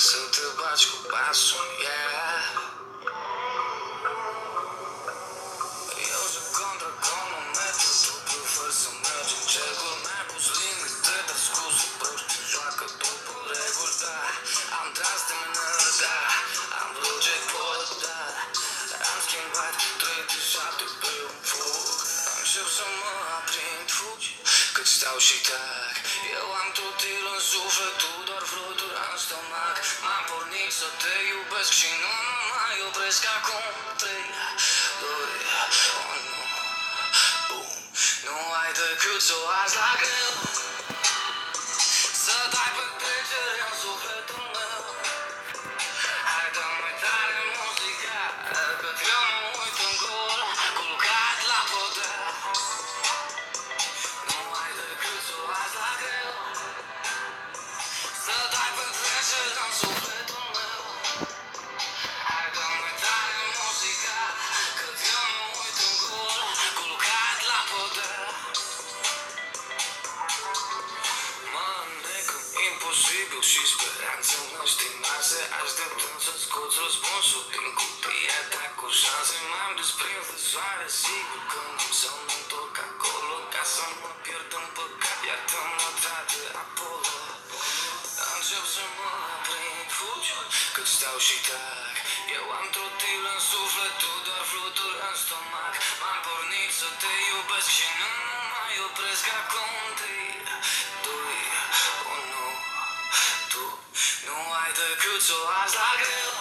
să te baci cu pasul, yeah. Eu sunt contra cronometru, tu preferi să mergi în cercul. Mi-ai pus limite, dar scuze proști, joacă după reguli, da. Am tras de mână, da. Am vrut jackpot, da. Am schimbat 37 pe un foc. Încep să mă aprind, fugi, cât stau și tac. Eu am totil în suflet, tu doar fluturi în stomac. M-am pornit să te iubesc și nu mă mai opresc acum. 3, 2, 1, bum. Nu ai decât să o azi la greu, să dai petrecere în sufletul meu. Hai dă-mi tare muzica, cât eu mă uit în gol, culcat la podea. Nu ai decât să o azi la greu, să dai petrecere în sufletul meu. Hai dă-mi tare muzica, cât eu mă uit în gol, culcat la podea. Mă înnec în imposibil și speranță năștinoase, așteptând să scoți răspunsul din cutia ta cu șanse. M-am desprins de soare, sigur că nu să mă întorc acolo, ca să mă pierd în păcat. Iartă-mă, tată Apollo. Încep să mă aprind, fugi, cât stau și tac. Eu am trotil în suflet, tu doar fluturi în stomac. M-am pornit să te iubesc și nu mă mai opresc acum. 3, 2, 1, tu nu ai decât să o azi la greu,